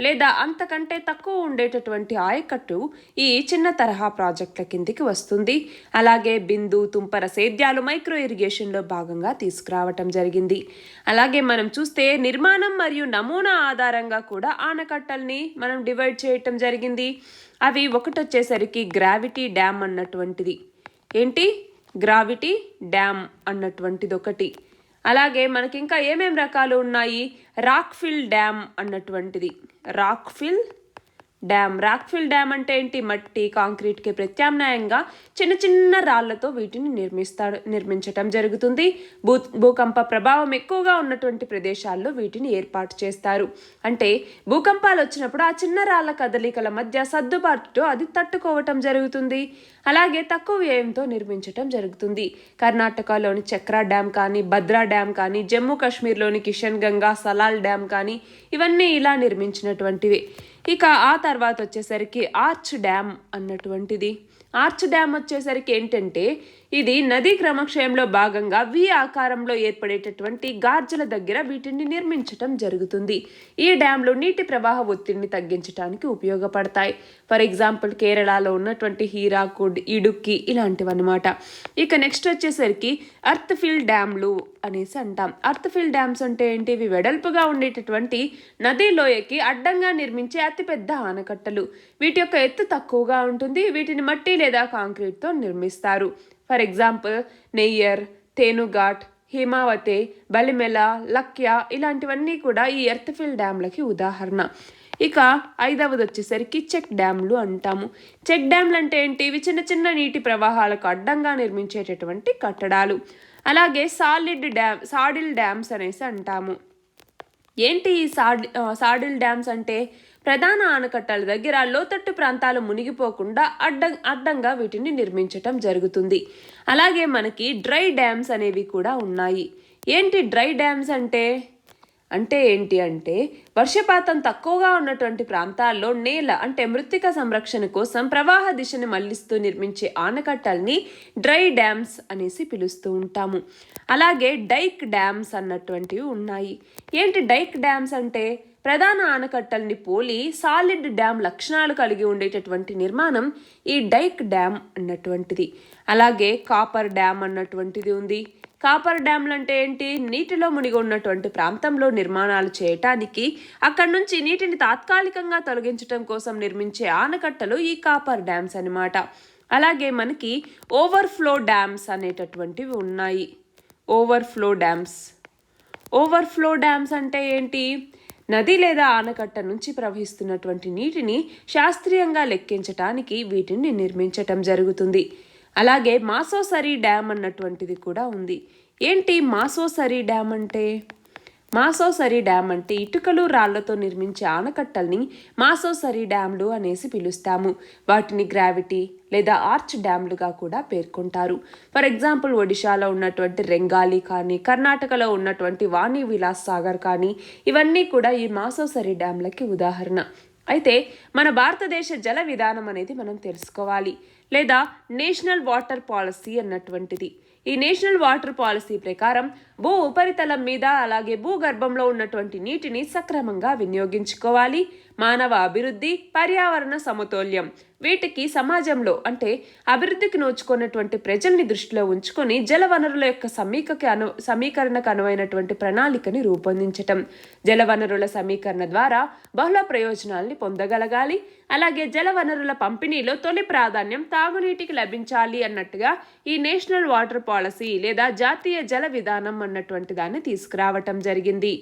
Speaker 1: లేదా అంతకంటే తక్కువ ఉండేటటువంటి ఆయకట్టు ఈ చిన్న తరహా ప్రాజెక్టుల కిందికి వస్తుంది. అలాగే బిందు, తుంపర సేద్యాలు మైక్రో ఇరిగేషన్లో భాగంగా తీసుకురావటం జరిగింది. అలాగే మనం చూస్తే నిర్మాణం మరియు నమూనా ఆధారంగా కూడా ఆనకట్టల్ని మనం డివైడ్ చేయటం జరిగింది. అవి ఒకటి వచ్చేసరికి గ్రావిటీ డ్యామ్ అన్నటువంటిది. ఏంటి? గ్రావిటీ డ్యామ్ అన్నటువంటిది ఒకటి. అలాగే మనకి ఇంకా ఏమేం రకాలు ఉన్నాయి? రాక్ఫిల్ డ్యామ్ అన్నటువంటిది. రాక్ఫిల్ డ్యామ్ అంటే ఏంటి? మట్టి, కాంక్రీట్కి ప్రత్యామ్నాయంగా చిన్న చిన్న రాళ్లతో వీటిని నిర్మించటం జరుగుతుంది. భూకంప ప్రభావం ఎక్కువగా ఉన్నటువంటి ప్రదేశాల్లో వీటిని ఏర్పాటు చేస్తారు. అంటే భూకంపాలు వచ్చినప్పుడు ఆ చిన్న రాళ్ల కదలికల మధ్య సర్దుబాటుతో అది తట్టుకోవటం జరుగుతుంది. అలాగే తక్కువ వ్యయంతో నిర్మించటం జరుగుతుంది. కర్ణాటకలోని చక్రా డ్యామ్ కానీ, భద్రా డ్యామ్ కానీ, జమ్మూ కాశ్మీర్లోని కిషన్ గంగా, సలాల్ డ్యామ్ కానీ ఇవన్నీ ఇలా నిర్మించినటువంటివి. ఇక ఆ తర్వాత వచ్చేసరికి ఆర్చ్ డ్యామ్ అన్నటువంటిది. ఆర్చ్ డ్యామ్ వచ్చేసరికి ఏంటంటే ఇది నదీ క్రమక్షయంలో భాగంగా వి ఆకారంలో ఏర్పడేటటువంటి గార్జల దగ్గర వీటిని నిర్మించటం జరుగుతుంది. ఈ డ్యాంలు నీటి ప్రవాహ ఒత్తిడిని తగ్గించడానికి ఉపయోగపడతాయి. ఫర్ ఎగ్జాంపుల్ కేరళలో ఉన్నటువంటి హీరాకుడ్, ఇడుక్కి ఇలాంటివన్నమాట. ఇక నెక్స్ట్ వచ్చేసరికి అర్త్ ఫిల్ డ్యామ్లు అనేసి అంటాం. అర్త్ ఫిల్ డ్యామ్స్ అంటే ఏంటి? ఇవి వెడల్పుగా ఉండేటటువంటి నదీ లోయకి అడ్డంగా నిర్మించే అతిపెద్ద ఆనకట్టలు. వీటి యొక్క ఎత్తు తక్కువగా ఉంటుంది. వీటిని మట్టి లేదా కాంక్రీట్తో నిర్మిస్తారు. ఫర్ ఎగ్జాంపుల్ నెయ్యర్, తేనుఘాట్, హిమావతే, బలిమెల, లక్య ఇలాంటివన్నీ కూడా ఈ ఎర్త్ ఫిల్ డ్యామ్లకి ఉదాహరణ. ఇక ఐదవది వచ్చేసరికి చెక్ డ్యామ్లు అంటాము. చెక్ డ్యామ్లు అంటే ఏంటి? ఇవి చిన్న చిన్న నీటి ప్రవాహాలకు అడ్డంగా నిర్మించేటటువంటి కట్టడాలు. అలాగే సాడిల్ డ్యామ్స్ అనేసి అంటాము. ఏంటి ఈ సాడిల్ డ్యామ్స్ అంటే? ప్రధాన ఆనకట్టల దగ్గర లోతట్టు ప్రాంతాలు మునిగిపోకుండా అడ్డంగా వీటిని నిర్మించటం జరుగుతుంది. అలాగే మనకి డ్రై డ్యామ్స్ అనేవి కూడా ఉన్నాయి. ఏంటి డ్రై డ్యామ్స్ అంటే? అంటే ఏంటి అంటే వర్షపాతం తక్కువగా ఉన్నటువంటి ప్రాంతాల్లో నేల అంటే మృత్తిక సంరక్షణ కోసం ప్రవాహ దిశను మళ్లిస్తూ నిర్మించే ఆనకట్టల్ని డ్రై డ్యామ్స్ అనేసి పిలుస్తూ ఉంటాము. అలాగే డైక్ డ్యామ్స్ అన్నటువంటివి ఉన్నాయి. ఏంటి డైక్ డ్యామ్స్ అంటే ప్రధాన ఆనకట్టల్ని పోలి సాలిడ్ డ్యామ్ లక్షణాలు కలిగి ఉండేటటువంటి నిర్మాణం ఈ డైక్ డ్యామ్ అన్నటువంటిది. అలాగే కాపర్ డ్యామ్ అన్నటువంటిది ఉంది. కాపర్ డ్యామ్లు అంటే ఏంటి? నీటిలో మునిగి ఉన్నటువంటి ప్రాంతంలో నిర్మాణాలు చేయటానికి అక్కడి నుంచి నీటిని తాత్కాలికంగా తొలగించడం కోసం నిర్మించే ఆనకట్టలు ఈ కాపర్ డ్యామ్స్ అన్నమాట. అలాగే మనకి ఓవర్ఫ్లో డ్యామ్స్ అనేటటువంటివి ఉన్నాయి. ఓవర్ఫ్లో డ్యామ్స్ అంటే ఏంటి? నది లేదా ఆనకట్ట నుంచి ప్రవహిస్తున్నటువంటి నీటిని శాస్త్రీయంగా లెక్కించటానికి వీటిని నిర్మించటం జరుగుతుంది. అలాగే మాసోసరీ డ్యామ్ అన్నటువంటిది కూడా ఉంది. ఏంటి మాసోసరీ డ్యామ్ అంటే? మాసోసరీ డ్యామ్ అంటే ఇటుకలు రాళ్లతో నిర్మించే ఆనకట్టల్ని మాసోసరీ డ్యామ్లు అనేసి పిలుస్తాము. వాటిని గ్రావిటీ లేదా ఆర్చ్ డ్యామ్లుగా కూడా పేర్కొంటారు. ఫర్ ఎగ్జాంపుల్ ఒడిశాలో ఉన్నటువంటి రెంగాలి కానీ, కర్ణాటకలో ఉన్నటువంటి వాణి విలాస్ సాగర్ కానీ, ఇవన్నీ కూడా ఈ మాసోసరీ డ్యామ్లకి ఉదాహరణ. అయితే మన భారతదేశ జల విధానం అనేది మనం తెలుసుకోవాలి, లేదా నేషనల్ వాటర్ పాలసీ అన్నటువంటిది. ఈ నేషనల్ వాటర్ పాలసీ ప్రకారం భూ ఉపరితలం మీద అలాగే భూగర్భంలో ఉన్నటువంటి నీటిని సక్రమంగా వినియోగించుకోవాలి. మానవ అభివృద్ధి, పర్యావరణ సమతౌల్యం వీటికి సమాజంలో అంటే అభివృద్ధికి నోచుకున్నటువంటి ప్రజల్ని దృష్టిలో ఉంచుకొని జలవనరుల యొక్క సమీకరణకు అనువైనటువంటి ప్రణాళికని రూపొందించటం. జలవనరుల సమీకరణ ద్వారా బహుళ ప్రయోజనాల్ని పొందగలగాలి. అలాగే జలవనరుల పంపిణీలో తొలి ప్రాధాన్యం తాగునీటికి లభించాలి అన్నట్టుగా ఈ నేషనల్ వాటర్ పాలసీ లేదా జాతీయ జల విధానం అన్నటువంటి దాన్ని తీసుకురావటం జరిగింది.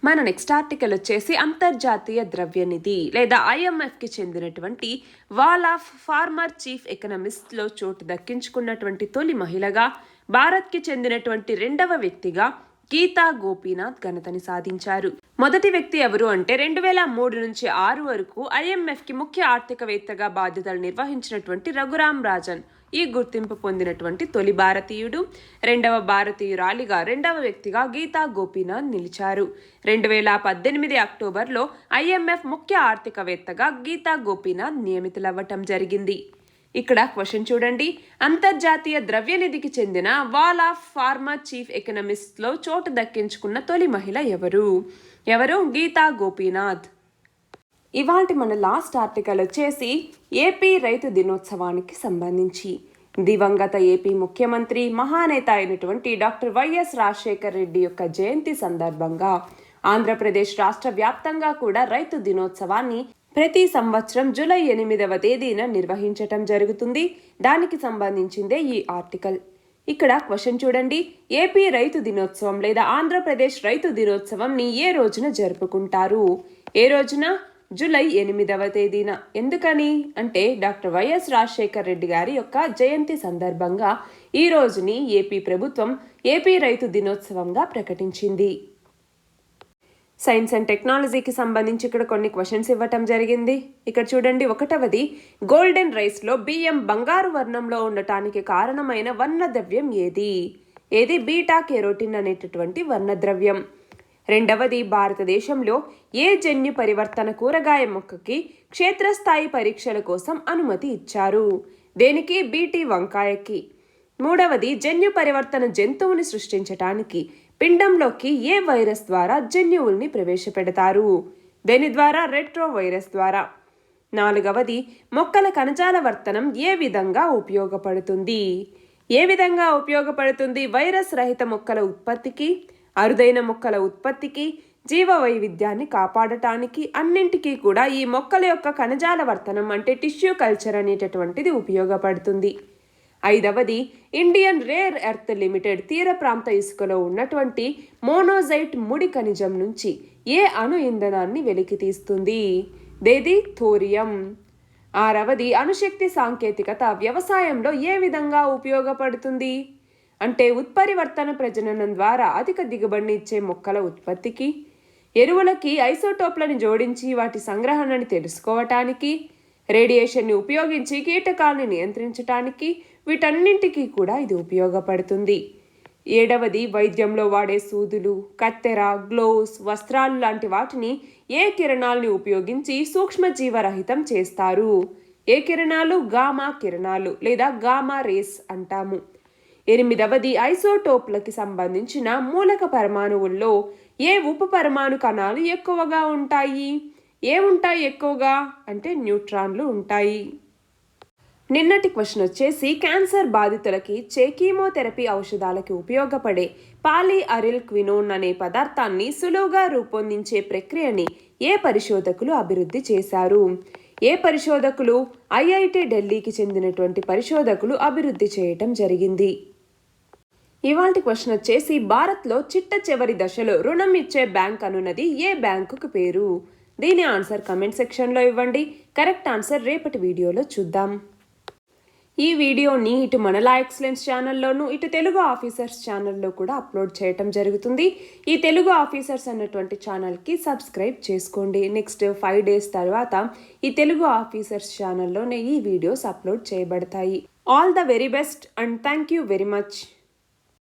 Speaker 1: మన నెక్స్ట్ ఆర్టికల్ వచ్చేసి అంతర్జాతీయ ద్రవ్యనిధి లేదా IMFకి చెందినటువంటి వాల్ ఆఫ్ ఫార్మర్ చీఫ్ ఎకనమిస్ట్లో చోటు దక్కించుకున్నటువంటి తొలి మహిళగా, భారత్కి చెందినటువంటి రెండవ వ్యక్తిగా గీతా గోపీనాథ్ ఘనతని సాధించారు. మొదటి వ్యక్తి ఎవరు అంటే 2003 నుంచి 6 వరకు IMFకి ముఖ్య ఆర్థికవేత్తగా బాధ్యతలు నిర్వహించినటువంటి రఘురామ్ రాజన్ ఈ గుర్తింపు పొందినటువంటి తొలి భారతీయుడు. రెండవ భారతీయురాలిగా రెండవ వ్యక్తిగా గీతా గోపీనాథ్ నిలిచారు. 2018 అక్టోబర్లో IMF ముఖ్య ఆర్థికవేత్తగా గీతా గోపీనాథ్ నియమితులవ్వటం జరిగింది. ఇక్కడ క్వశ్చన్ చూడండి. అంతర్జాతీయ ద్రవ్యనిధికి చెందిన వాల్ ఆఫ్ ఫార్మర్ చీఫ్ ఎకనమిస్ట్లో చోటు దక్కించుకున్న తొలి మహిళ ఎవరు? గీతా గోపీనాథ్. ఇవాల్టి మన లాస్ట్ ఆర్టికల్ వచ్చేసి ఏపీ రైతు దినోత్సవానికి సంబంధించి. దివంగత ఏపీ ముఖ్యమంత్రి, మహానేత అయినటువంటి డాక్టర్ వైఎస్ రాజశేఖర్ రెడ్డి యొక్క జయంతి సందర్భంగా ఆంధ్రప్రదేశ్ రాష్ట్ర వ్యాప్తంగా కూడా రైతు దినోత్సవాన్ని ప్రతి సంవత్సరం జూలై 8వ తేదీన నిర్వహించటం జరుగుతుంది. దానికి సంబంధించిందే ఈ ఆర్టికల్. ఇక్కడ క్వశ్చన్ చూడండి. ఏపీ రైతు దినోత్సవం లేదా ఆంధ్రప్రదేశ్ రైతు దినోత్సవంని ఏ రోజున జరుపుకుంటారు? ఏ రోజున? జూలై 8వ తేదీన. ఎందుకని అంటే డాక్టర్ వైఎస్ రాజశేఖర్ రెడ్డి గారి యొక్క జయంతి సందర్భంగా ఈ రోజుని ఏపీ ప్రభుత్వం ఏపీ రైతు దినోత్సవంగా ప్రకటించింది. సైన్స్ అండ్ టెక్నాలజీకి సంబంధించి ఇక్కడ కొన్ని క్వశ్చన్స్ ఇవ్వటం జరిగింది. ఇక్కడ చూడండి. 1వది, గోల్డెన్ రైస్లో బియ్యం బంగారు వర్ణంలో ఉండటానికి కారణమైన వర్ణద్రవ్యం ఏది? బీటా కెరోటిన్ అనేటటువంటి వర్ణద్రవ్యం. 2వది, భారతదేశంలో ఏ జన్యు పరివర్తన కూరగాయ మొక్కకి క్షేత్రస్థాయి పరీక్షల కోసం అనుమతి ఇచ్చారు? దేనికి? బీటీ వంకాయకి. 3వది, జన్యు పరివర్తన జంతువుని సృష్టించటానికి పిండంలోకి ఏ వైరస్ ద్వారా జన్యువుల్ని ప్రవేశపెడతారు? దేని ద్వారా? రెట్రో వైరస్ ద్వారా. 4వది, మొక్కల కణజాల వర్తనం ఏ విధంగా ఉపయోగపడుతుంది? వైరస్ రహిత మొక్కల ఉత్పత్తికి, అరుదైన మొక్కల ఉత్పత్తికి, జీవ వైవిధ్యాన్ని కాపాడటానికి అన్నింటికీ కూడా ఈ మొక్కల యొక్క కణజాల వర్తనం అంటే టిష్యూ కల్చర్ అనేటటువంటిది ఉపయోగపడుతుంది. 5వది, ఇండియన్ రేర్ ఎర్త్ లిమిటెడ్ తీర ప్రాంత ఇసుకలో ఉన్నటువంటి మోనోజైట్ ముడి ఖనిజం నుంచి ఏ అణు ఇంధనాన్ని వెలికి తీస్తుంది? థోరియం. 6వది, అణుశక్తి సాంకేతికత వ్యవసాయంలో ఏ విధంగా ఉపయోగపడుతుంది? అంటే ఉత్పరివర్తన ప్రజననం ద్వారా అధిక దిగుబడిని ఇచ్చే మొక్కల ఉత్పత్తికి, ఎరువులకి ఐసోటోప్లను జోడించి వాటి సంగ్రహణని తెలుసుకోవటానికి, రేడియేషన్ని ఉపయోగించి కీటకాలను నియంత్రించటానికి, వీటన్నింటికీ కూడా ఇది ఉపయోగపడుతుంది. ఏడవది వైద్యంలో వాడే సూదులు, కత్తెర, గ్లోవ్స్, వస్త్రాలు లాంటి వాటిని ఏ కిరణాలని ఉపయోగించి సూక్ష్మజీవరహితం చేస్తారు? ఏ కిరణాలు? గామా కిరణాలు లేదా గామా రేస్ అంటాము. ఎనిమిదవది ఐసోటోప్లకి సంబంధించిన మూలక పరమాణువుల్లో ఏ ఉప పరమాణు కణాలు ఎక్కువగా ఉంటాయి? ఏముంటాయి ఎక్కువగా అంటే న్యూట్రాన్లు ఉంటాయి. నిన్నటి క్వశ్చన్ వచ్చేసి క్యాన్సర్ బాధితులకి ఇచ్చే కీమోథెరపీ ఔషధాలకి ఉపయోగపడే పాలిఅరిల్ క్వినోన్ అనే పదార్థాన్ని సులువుగా రూపొందించే ప్రక్రియని ఏ పరిశోధకులు అభివృద్ధి చేశారు? ఏ పరిశోధకులు? ఐఐటి ఢిల్లీకి చెందినటువంటి పరిశోధకులు అభివృద్ధి చేయటం జరిగింది. ఇవాల్టి క్వశ్చన్ వచ్చేసి భారత్లో చిట్ట చివరి దశలో రుణం ఇచ్చే బ్యాంక్ అనున్నది ఏ బ్యాంకుకు పేరు? దీని ఆన్సర్ కమెంట్ సెక్షన్లో ఇవ్వండి. కరెక్ట్ ఆన్సర్ రేపటి వీడియోలో చూద్దాం. ఈ వీడియోని ఇటు మనలా ఎక్సలెన్స్ ఛానల్లోనూ ఇటు తెలుగు ఆఫీసర్స్ ఛానల్లో కూడా అప్లోడ్ చేయటం జరుగుతుంది. ఈ తెలుగు ఆఫీసర్స్ అన్నటువంటి ఛానల్కి సబ్స్క్రైబ్ చేసుకోండి. నెక్స్ట్ 5 days తర్వాత ఈ తెలుగు ఆఫీసర్స్ ఛానల్లోనే ఈ వీడియోస్ అప్లోడ్ చేయబడతాయి. All the very best and thank you very much.